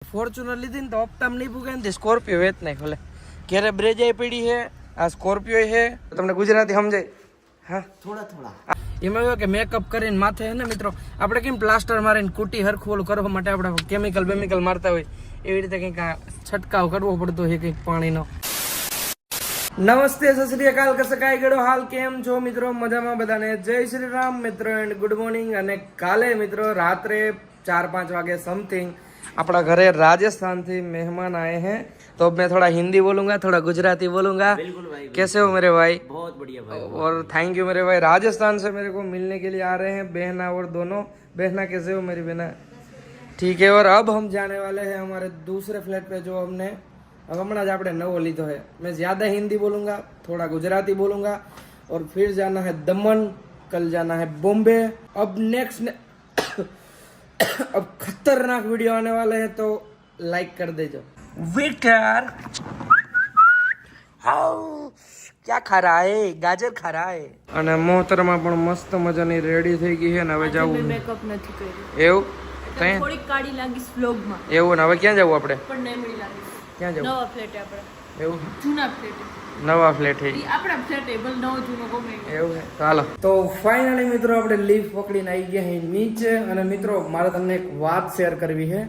Fortuner લીધી ને તો હપ્તામાં નહીં પૂગે ને સ્કોર્પિયો વેચ નાખ ભલે ઘેરે બ્રેજાઈ પડી છે આ સ્કોર્પિયો છે તમને ગુજરાતી સમજાય હા થોડા થોડા એમાં એવું કે મેકઅપ કરીને માથે છે ને મિત્રો આપણે કેમ પ્લાસ્ટર મારીને કુટી હરખું ઓલું કરવા માટે આપણે કેમિકલ મારતા હોય એવી રીતે કંઈક છંટકાવ કરવો પડતો હોય કંઈક પાણીનો નમસ્તે સત શ્રી અકાલ કસકાઈ ગયો હાલ કેમ છો મિત્રો મજામાં બધાને જય શ્રી રામ મિત્રો એન્ડ ગુડ મોર્નિંગ અને કાલે મિત્રો રાત્રે 4-5 वागे समथिंग अपना घरे राजस्थान से मेहमान आए हैं तो अब मैं थोड़ा हिंदी बोलूंगा थोड़ा गुजराती बोलूंगा। बिल्कुल भाई कैसे हो मेरे भाई? बहुत बढ़िया भाई और थैंक यू मेरे भाई। राजस्थान से मेरे को मिलने के लिए आ रहे हैं बहना और दोनों। बहना कैसे हो मेरी बहना? ठीक है। और अब हम जाने वाले हैं हमारे दूसरे फ्लैट पे जो हमने अब हमने आपने नवो लीधो है। मैं ज़्यादा हिंदी बोलूंगा थोड़ा गुजराती बोलूंगा और फिर जाना है दमन, कल जाना है बॉम्बे। अब नेक्स्ट अब खतरनाक वीडियो आने वाले हैं तो लाइक कर देजो। वेटर हाउ क्या खा रहा है? गाजर खा रहा है। અને મોહતરમા પણ મસ્ત મજાની રેડી થઈ ગઈ છે ને હવે જાવું મેકઅપ નથી કર્યું એવું કઈ થોડી કાળી લાગીસ વ્લોગમાં એવું ને હવે ક્યાં જવું આપણે પણ નહીં મળી લાગીસ ક્યાં જવું નવા ફ્લેટ આપણે એવું જૂના ફ્લેટ નવા ફ્લેટ છે આપણા ફ્લેટ ભલે નવો જૂનો ગમે એવું છે તો હાલો તો ફાઇનલી મિત્રો આપણે લીફ પકડીને આવી ગયા છીએ નીચે અને મિત્રો મારે તમને એક વાત શેર કરવી છે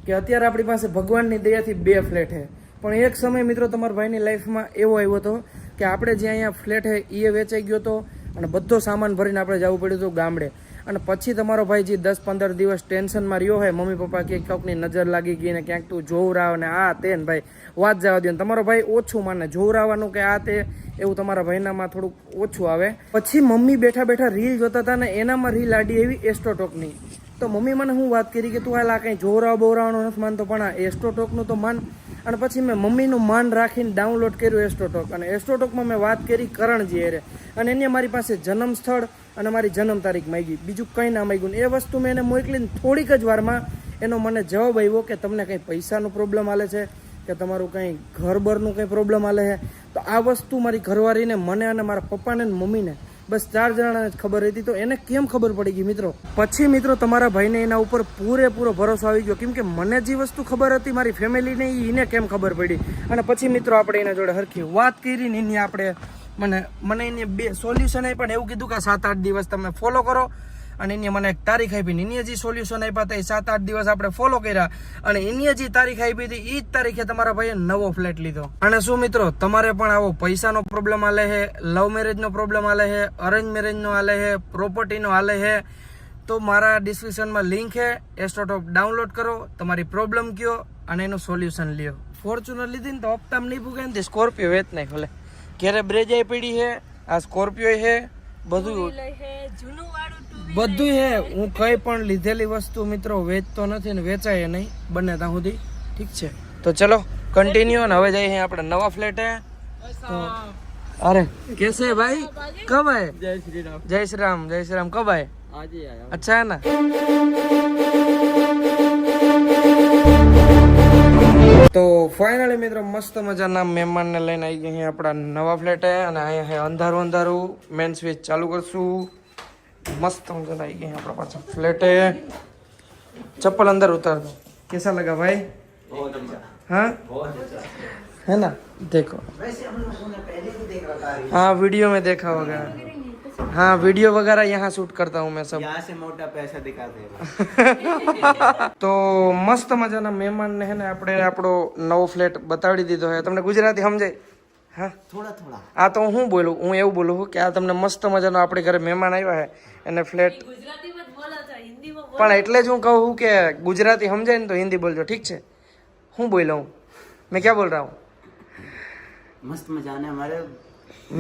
કે અત્યારે આપણી પાસે ભગવાનની દયાથી 2 ફ્લેટ છે પણ એક સમય મિત્રો તમારા ભાઈની લાઈફમાં એવો આવ્યો હતો કે આપણે જે અહીંયા ફ્લેટ છે એ વેચાઈ ગયો હતો અને બધો સામાન ભરીને આપણે જવું પડ્યું હતું ગામડે અને પછી તમારો ભાઈ જે 10-15 દિવસ ટેન્શનમાં રહ્યો હોય મમ્મી પપ્પા કે કોકની નજર લાગી ગઈ ને ક્યાંક તું જોવરાવ ને આ તે ને ભાઈ વાત જવા દો ને તમારો ભાઈ ઓછું માને જોવરાવાનું કે આ તે એવું તમારા ભાઈનામાં થોડુંક ઓછું આવે પછી મમ્મી બેઠા બેઠા રીલ જોતા હતા ને એનામાં રીલ આડી એવી એસ્ટ્રોટોકની તો મમ્મી મને હું વાત કરી કે તું હાલ આ કંઈ જોવરાવ બોવરાવાનું નથી માનતો પણ આ એસ્ટ્રોટોકનું તો માન અને પછી મેં મમ્મીનું માન રાખીને ડાઉનલોડ કર્યું એસ્ટ્રોટોક અને એસ્ટ્રોટોકમાં મેં વાત કરી કરણજી એરે અને એને મારી પાસે જન્મ સ્થળ અને મારી જન્મ તારીખ માંગી બીજું કંઈ ના માંગ્યું એ વસ્તુ મેં એને મોકલીને થોડીક જ વારમાં એનો મને જવાબ આવ્યો કે તમને કંઈ પૈસાનો પ્રોબ્લેમ હાલે છે કે તમારું કંઈ ઘર બરનું કંઈ પ્રોબ્લેમ હાલે છે તો આ વસ્તુ મારી ઘરવાળીને મને અને મારા પપ્પાને અને મમ્મીને બસ 4 જણાને જ ખબર હતી તો એને કેમ ખબર પડી ગઈ મિત્રો પછી મિત્રો તમારા ભાઈને એના ઉપર પૂરેપૂરો ભરોસો આવી ગયો કેમ કે મને જે વસ્તુ ખબર હતી મારી ફેમિલીને એને કેમ ખબર પડી અને પછી મિત્રો આપણે એના જોડે હરખી વાત કરી ને એની આપણે મને એને 2 સોલ્યુશન આપ્યા એવું કીધું કે 7-8 દિવસ તમે ફોલો કરો અને એની મને એક તારીખ આપી ને એની જે સોલ્યુશન આપ્યા હતા એ 7-8 દિવસ આપણે ફોલો કર્યા અને એની જે તારીખ આપી હતી એ જ તારીખે તમારા ભાઈએ નવો ફ્લેટ લીધો અને શું મિત્રો તમારે પણ આવો પૈસાનો પ્રોબ્લેમ હાલે છે લવ મેરેજનો પ્રોબ્લેમ હાલે છે અરેન્જ મેરેજનો હાલે છે પ્રોપર્ટીનો હાલે છે તો મારા ડિસ્ક્રિપ્શનમાં લિંક છે એસ્ટ્રોટોક ડાઉનલોડ કરો તમારી પ્રોબ્લેમ કયો અને એનું સોલ્યુશન લ્યો ફોર્ચ્યુનર લીધી ને તો હપ્તામાં નહીં પૂગે ને સ્કોર્પિયો વેચ નાખ ભલે ઘેરે બ્રેજાઈ પડી છે આ સ્કોર્પિયો છે બધું બધું હે હું કઈ પણ લીધેલી વસ્તુ મિત્રો વેચતો નથી ને વેચાય નહીં બને ત્યાં સુધી ઠીક છે તો ચલો કન્ટિન્યુ ને હવે જઈએ આપણે નવા ફ્લેટ હે તો अरे कैसे भाई कब आए? जय श्री राम जय श्री राम जय श्री राम कब आए? आज ही आया अच्छा है ना તો ફાઇનલી મિત્રો મસ્ત મજાના મહેમાનને લઈને આવી ગયા આપણા નવા ફ્લેટ હે અને અહીંયા અંધારું અંધારું મેન સ્વિચ ચાલુ કરશું मस्त मजा आई गई अपना पास फ्लैट है चप्पल अंदर उतार दो कैसा लगा भाई बहुत अच्छा हाँ बहुत अच्छा है ना देखो वैसे हम लोगों ने पहले भी देख रखा है हाँ वीडियो में देखा होगा हाँ वीडियो वगैरह यहाँ शूट करता हूँ मैं सब यहाँ से मोटा पैसा दिखाते हैं તો મસ્ત મજાના મહેમાનને હે ને આપણે આપણો નવો ફ્લેટ બતાવી દીધો છે તમને ગુજરાતી સમજાય હા थोड़ा थोड़ा આ તો હું બોલું હું એવું બોલું છું કે આ તમને મસ્ત મજાનો આપણે ઘરે મહેમાન આવ્યા છે એને ફ્લેટ ગુજરાતીમાં જ બોલાતા હિન્દીમાં પણ એટલે જ હું કહું છું કે ગુજરાતી સમજાય ને તો હિન્દી બોલજો ઠીક છે હું બોલ્યો હું मैं क्या बोल रहा हूँ मस्त मजा आने हमारे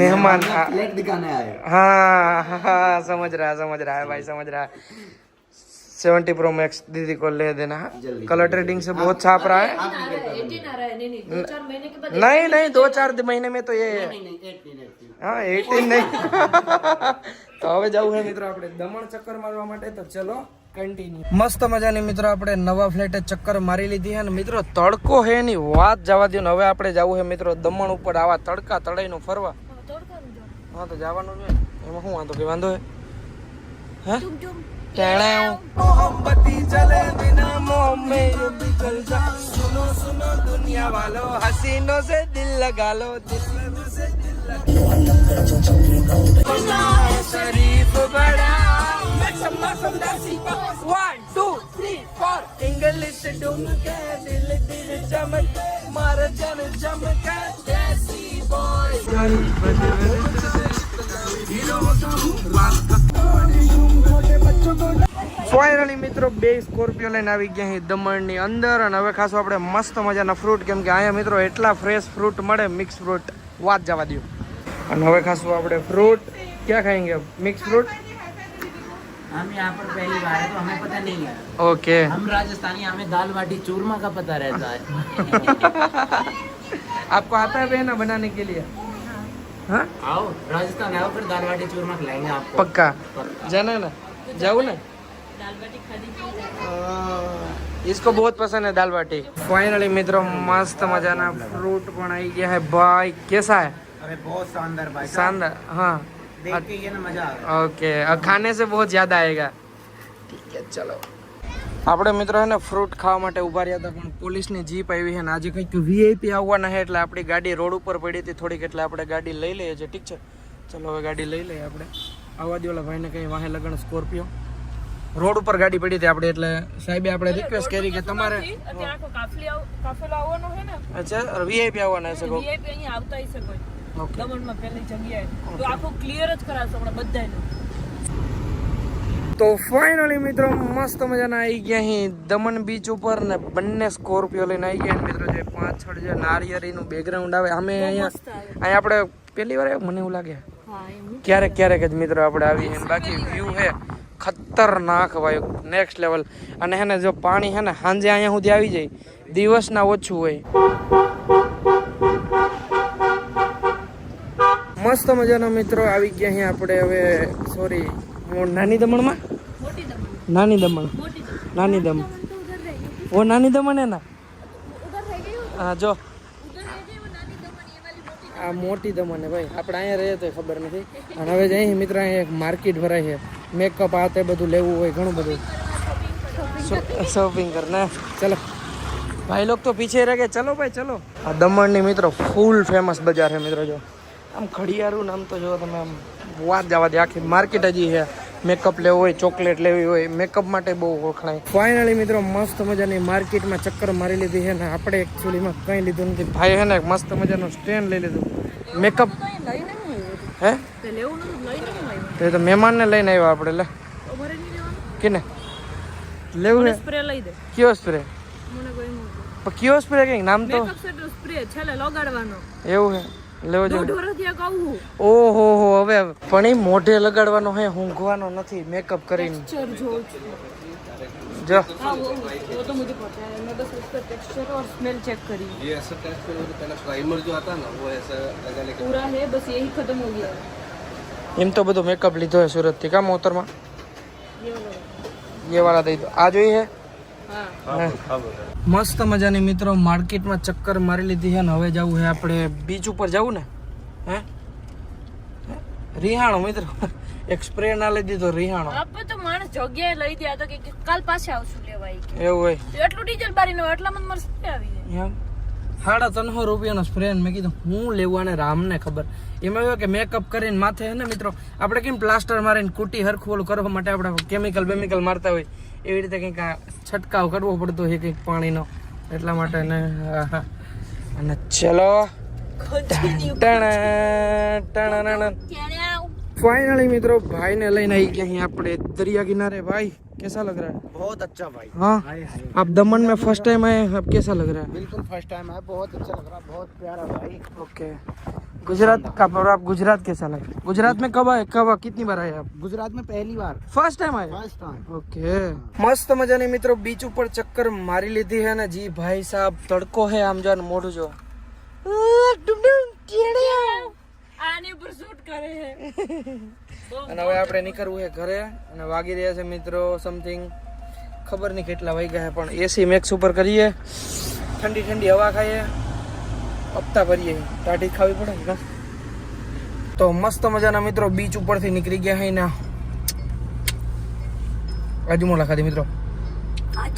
मेहमान फ्लैट दिखाने आए हाँ हाँ समझ रहा है भाई समझ रहा है 70 Pro Max दीदी को ले देना जल्दी, कलर ट्रेडिंग से बहुत छाप रहा है 18 आ रहा है नहीं 2-4 महीने के बाद नहीं 2-4 महीने में तो ये नहीं नहीं 18 हाँ 18 नहीं તો હવે જવું છે મિત્રો આપણે દમણ ચક્કર મારવા માટે તો ચલો કન્ટિન્યુ મસ્ત મજાની મિત્રો આપણે નવા ફ્લેટે ચક્કર મારી લીધી છે ને મિત્રો તડકો હે ની વાત જવા દો ને હવે આપણે જવું છે મિત્રો દમણ ઉપર આવા તડકા તળાઈનું ફરવા હા તો જવાનું છે એમાં શું વાંધો કે વાંધો હે હે मोहब्बती चले बिना मोह में ये भी चल जा सुनो सुनो दुनिया वालों हसीनों से दिल लगा लो दिल से दिल लगा शरीफ बड़ा one two three four English Doom के दिल दिल चमक मार जन चमक जैसी बॉय ફાઇનલી મિત્રો બે સ્કોર્પિયો લઈને આવી ગયા અહીં દમણની અંદર અને હવે ખાસ આપણે મસ્ત મજાના ફ્રૂટ કેમ કે અહીંયા મિત્રો એટલા ફ્રેશ ફ્રૂટ મળે મિક્સ ફ્રૂટ વાત જવા દો અને હવે ખાસ આપણે ફ્રૂટ ક્યાં ખાएंगे મિક્સ ફ્रूट हम यहाँ पर पहली बार है तो हमें पता नहीं है ओके हम राजस्थानी हमें दाल बाटी चूरमा का पता रहता है आपको आता है बहना बनाने के लिए हाँ आओ राजस्थान आओ फिर दाल बाटी चूरमा खिलाएंगे आपको पक्का जाना है ना जाओ ना दाल बाटी खाधी थी इसको बहुत पसंद है दाल बाटी फाइनली मित्रों मस्त मजाना फ्रूट પણ આવી ગયા है भाई कैसा है अरे बहुत शानदार भाई शानदार हाँ देख के ये ना मजा आ रहा ओके अब खाने से बहुत ज्यादा आएगा ठीक है चलो આપણે મિત્રો હે ને ફ્રૂટ ખાવા માટે ઉભા રહ્યા હતા પણ પોલીસની જીપ આવી છે ને આજે કંઈક વીઆઈપી આવવાના છે એટલે આપણી ગાડી રોડ ઉપર પડી હતી થોડીક એટલે આપણે ગાડી લઈ લઈએ છીએ ઠીક છે ચલો હવે ગાડી લઈ લઈએ આપણે આવવા દે ઓલા ભાઈને કંઈ વાહે લગણ સ્કોર્પિયો રોડ ઉપર ગાડી પડી હતી આપણે એટલે સાહેબે આપણે રિક્વેસ્ટ કરી કે તમારે અત્યારે આખો કાફેલો આવવાનો છે ને અચ્છા વીઆઈપી આવવાના છે કોઈ વીઆઈપી અહીંયા આવતા હશે કોઈ ઓકે દમણમાં પહેલી જગ્યાએ તો આખું ક્લિયર જ કરાવશો આપણે બધાને તો ફાઇનલી મિત્રો મસ્ત મજાના આવી ગયા અહીં દમણ બીચ ઉપર ને બંને સ્કોર્પિયો લઈને આવી ગયા મિત્રો જે પાછળ જે નારિયેળીનું બેકગ્રાઉન્ડ આવે અમે અહીંયા આપણે પહેલી વાર મને એવું લાગે ક્યારેક ક્યારેક જ મિત્રો આપણે આવીએ બાકી વ્યૂ હે ખતરનાક ભાઈ નેક્સ્ટ લેવલ અને હે ને જો પાણી હે ને સાંજે અહીંયા સુધી આવી જાય દિવસના ઓછું હોય મસ્ત મજાના મિત્રો આવી ગયા અહીં આપણે હવે સોરી નાની દમણમાં નાની દમણ નાની દમણ वो नानी दमन है ना हाँ जो આ મોટી દમણ હે ભાઈ આપણે અહીંયા રહીએ તો ખબર નથી અને હવે જઈએ મિત્ર અહીંયા એક માર્કેટ ભરાય છે મેકઅપ આ તે બધું લેવું હોય ઘણું બધું શોપિંગ કરને ચલો ભાઈ લોग તો પીછે રહે ગયા ચલો ભાઈ ચલો આ દમણની મિત્રો ફૂલ ફેમસ બજાર છે મિત્રો જો આમ ઘડિયાળું નામ તો જો તમે આમ વાત જવા દે આખી માર્કેટ હજી છે મેકઅપ લેવો હોય ચોકલેટ લેવી હોય મેકઅપ માટે બહુ ઓળખાય ફાઇનલી મિત્રો મસ્ત મજાની માર્કેટમાં ચક્કર મારી લીધી છે ને આપણે એકચ્યુઅલીમાં કંઈ લીધું નથી ભાઈ છે ને મસ્ત મજાનું સ્ટેન્ડ લઈ લીધું મેકઅપ હે તે તો મહેમાનને લઈને આવ્યા આપણે લે કેને લેવું છે સ્પ્રે લઈ દે કયો સ્પ્રે મને કોઈ પણ કયો સ્પ્રે કંઈક નામ તો મેકઅપ સ્પ્રે છેલ્લે લગાડવાનો એવું છે લેવો જોઈએ દોઢ વર્ષથી કહું ઓહો હો હવે પણ એ મોઢે લગાડવાનો હે ઊંઘવાનો નથી મેકઅપ કરીને टेक्सचर जो જો हाँ वो तो मुझे पता है मैं बस उसका टेक्सचर और स्मेल चेक करी ये ऐसा टेस्ट करो तो पहला प्राइमर जो आता है ना वो ऐसा लगा लेके पूरा है बस यही खत्म हो गया है એમ તો બધું મેકઅપ લીધો હે સુરતથી કા મોતરમાં ये वाला ये वाला દઈ દો આ જોઈએ હે हाँ મસ્ત મજાની મિત્રો માર્કેટમાં ચક્કર મારી લીધી છે ને હવે જવું છે આપણે બીચ ઉપર જવું ને હે રિહાણો મિત્રો એક સ્પ્રે ના લઈ દીધો રિહાણો આપણે તો માણસ જગ્યાએ લઈ દે તો કે કાલ પાછે આવશું લેવા ઈ કે એવું હોય તો એટલું ડીઝલ બારીનો એટલા મને મારે સ્પ્રે આવી જાય એમ 350 રૂપિયાનો સ્પ્રે મેં કીધું હું લેવું અને રામને ખબર એમાં એવું કે મેકઅપ કરીને માથે હે ને મિત્રો આપણે કેમ પ્લાસ્ટર મારીને કુટી હરખું ઓલું કરવા માટે આપણે કેમિકલ મારતા હોય એવી રીતે કંઈક આ છંટકાવ કરવો પડતો હોય કંઈક પાણીનો એટલા માટે ને અને ચલો फाइनली मित्रों भाई ने लेने आई गए हैं આપણે दरिया किनारे भाई कैसा लग रहा है बहुत अच्छा भाई हाँ आप दमन में फर्स्ट टाइम आए अब कैसा लग रहा है बिल्कुल फर्स्ट टाइम है बहुत अच्छा लग रहा है बहुत प्यारा भाई ओके गुजरात का पर आप गुजरात कैसा लग रहा है गुजरात में कब आए कितनी बार आए आप गुजरात में पहली बार फर्स्ट टाइम आए फर्स्ट टाइम ओके मस्त मजाની મિત્રો બીચ ઉપર ચક્કર મારી લીધી है ना जी भाई साहब તડકો है આમ જો મોઢું જો આની પર શૂટ કરે છે અને હવે આપણે નીકળવું છે ઘરે અને વાગી રહ્યા છે મિત્રો સમથિંગ ખબર નહીં કેટલા વાગ્યા છે પણ એસી મેક્સ ઉપર કરીએ ઠંડી ઠંડી હવા ખાઈએ હપ્તા ભરીએ ટાઢી ખાવી પડે ને તો મસ્ત મજાના મિત્રો બીચ ઉપરથી નીકળી ગયા છે ને અજમોલા ખાધી મિત્રો.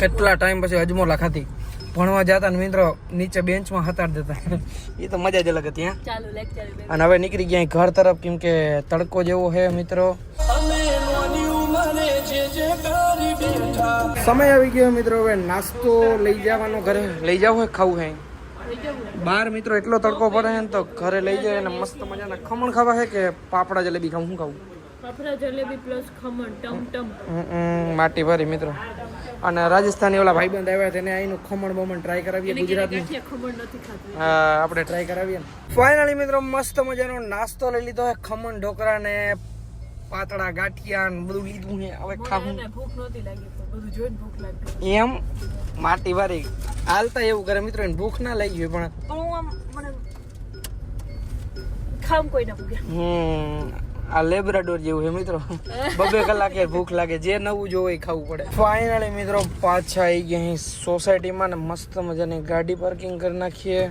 કેટલા ટાઈમ પછી અજમોલા ખાધી. ભણવા જતા ને મિત્રો નીચે બેન્ચમાં હતાડ દેતા. એ તો મજા જ અલગ હતી. હા ચાલુ લેક્ચર અને હવે નીકળી ગયા ઘર તરફ, કેમ કે તડકો જેવો છે મિત્રો. સમય આવી ગયો મિત્રો, હવે નાસ્તો લઈ જવાનો. ઘરે લઈ જાવ હોય ખાવું હે બહાર મિત્રો એટલો તડકો પડે છે ને, તો ઘરે લઈ જાય અને મસ્ત મજાના ખમણ ખાવા છે કે પાપડા જલેબી ખાવું? શું ખાવું? પાપડા જલેબી પ્લસ ખમણ ટમ માટી ભરી મિત્રો. અને રાજસ્થાની ઓલા ભાઈબંધ આવ્યા તેને અહીંનું ખમણ બમણ ટ્રાય કરાવીએ. ગુજરાતનું ખમણ નથી ખાતું. હા આપણે ટ્રાય કરાવીએ ને. ફાઇનલી મિત્રો મસ્ત મજાનો નાસ્તો લઈ લીધો છે. ખમણ ઢોકળા ને પાતળા ગાંઠિયા ને બધું લીધું છે. હવે ખાવું. ભૂખ નહોતી લાગી તો બધું જોઈને ભૂખ લાગી. એમ માટી વારી હાલતા એવું કરે મિત્રો, એને ભૂખ ના લાગી હોય પણ પણ હું આમ મને ખામ કોઈ ના ભૂખ્યા. આ લેબ્રાડોર જેવું છે મિત્રો. 2 કલાકે ભૂખ લાગે, જે નવું જોવે એ ખાવું પડે. ફાઇનલી મિત્રો પાછા આવી ગયા અહીં સોસાયટીમાં ને મસ્ત મજાની ગાડી પાર્કિંગ કરી નાખીએ.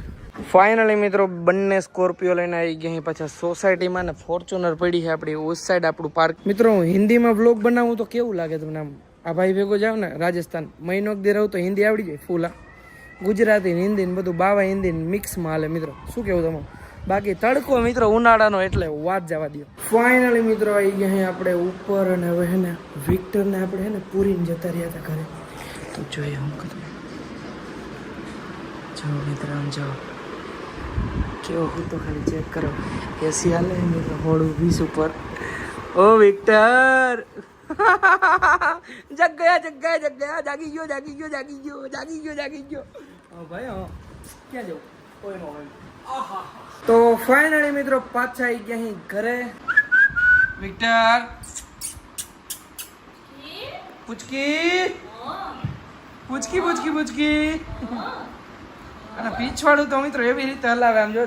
ફાઇનલી મિત્રો બંને સ્કોર્પિયો લઈને આવી ગયા અહીં પાછા સોસાયટીમાં ને ફોર્ચ્યુનર પડી છે આપણી ઉસ સાઈડ આપણું પાર્ક. મિત્રો હિન્દીમાં બ્લોગ બનાવું તો કેવું લાગે તમને? આમ આ ભાઈ ભેગો જાવ ને રાજસ્થાન, મહિનો દી રહું તો હિન્દી આવડી જાય ફૂલા. ગુજરાતી હિન્દી ને બધું બાવા હિન્દી મિક્સમાં હાલે મિત્રો. શું કેવું તમે? બાકી તડકો મિત્રો ઉનાળાનો એટલે વાત જવા દો. ફાઇનલી મિત્રો આવી ગયા અહીં આપણે ઉપર, અને હવે હે ને વિક્ટરને આપણે હે ને પૂરીને જતા રહ્યા હતા ઘરે. તો જોઈએ હું કરું. જો મિત્રો આમ જાઓ કેવો હું તો ખાલી ચેક કરો. એસી હાલે મિત્રો હોળું 20 ઉપર. ઓ વિક્ટર જગ ગયા જાગી ગયો. ભાઈ હા ક્યાં જવું? કોઈ નો હોય. તો ફાઇનલી મિત્રો પાછા આવી ગયા અહીં ઘરે. વિક્ટર પૂચકી અને પીછવાડું તો મિત્રો એવી રીતે હલાવે આમ જો.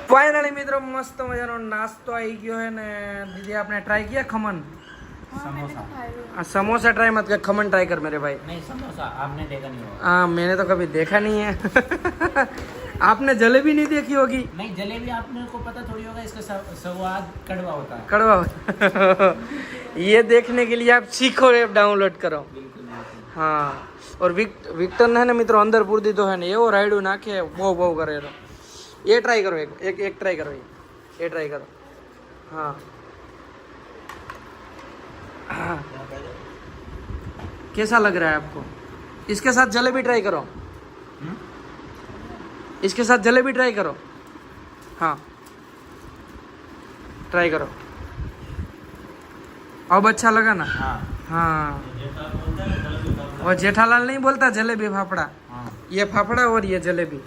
ફાઇનલી મિત્રો મસ્ત મજાનો નાસ્તો આવી ગયો है ને દીદી आपने ट्राई किया खमन? समोसा ट्राई मत कर, खमन ट्राई कर मेरे भाई. नहीं समोसा आपने देखा नहीं होगा. हाँ मैंने तो कभी देखा नहीं है. आपने जलेबी नहीं देखी होगी? नहीं जलेबी आपने को पता थोड़ी होगा, इसका स्वाद कड़वा होता है. कड़वा. ये देखने के लिए आप सीखो ऐप डाउनलोड करो. हाँ और विक्टर ने मित्रों अंदर पूर दी तो है ने एवो रायडू नाखे बहू करे. ये ट्राई करो, एक ट्राई करो. ये ट्राई करो. हाँ हाँ कैसा लग रहा है आपको? इसके साथ जलेबी ट्राई करो. इसके साथ जलेबी ट्राई करो. हाँ ट्राई करो. अब अच्छा लगा ना? हाँ हाँ और जेठालाल नहीं बोलता जलेबी फाफड़ा. हाँ ये फाफड़ा और ये जलेबी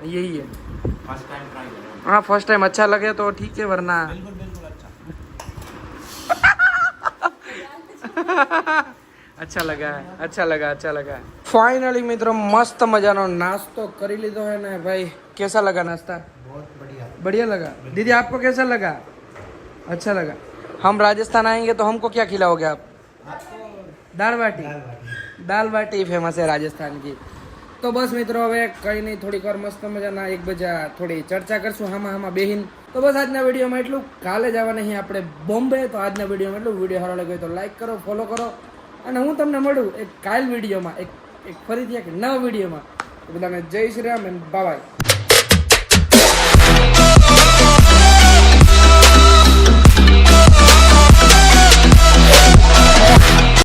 यही है. फर्स्ट टाइम ट्राई करो. हाँ फर्स्ट टाइम अच्छा लगे तो ठीक है, वरना बिल्कुल अच्छा लगा. फाइनली मित्रों मस्त मजानो नाश्तो કરી લીધો है ना भाई. कैसा लगा नाश्ता? बहुत बढ़िया लगा. दीदी आपको कैसा लगा? अच्छा लगा. हम राजस्थान आएंगे तो हमको क्या खिलाओगे आप? दाल बाटी फेमस है राजस्थान की. તો બસ મિત્રો હવે કંઈ નહીં, થોડીક વાર મસ્ત મજાના એક બીજા થોડી ચર્ચા કરશું હામાં બેહીન. તો બસ આજના વિડીયોમાં એટલું. કાલે જવાના અહીં આપણે બોમ્બે. તો આજના વિડીયોમાં એટલું. વિડીયો સારો લાગ્યો તો લાઈક કરો, ફોલો કરો, અને હું તમને મળું એક કાલ વિડીયોમાં એક ફરીથી એક નવા વિડીયોમાં. બધાને જય શ્રી રામ એન્ડ બાય.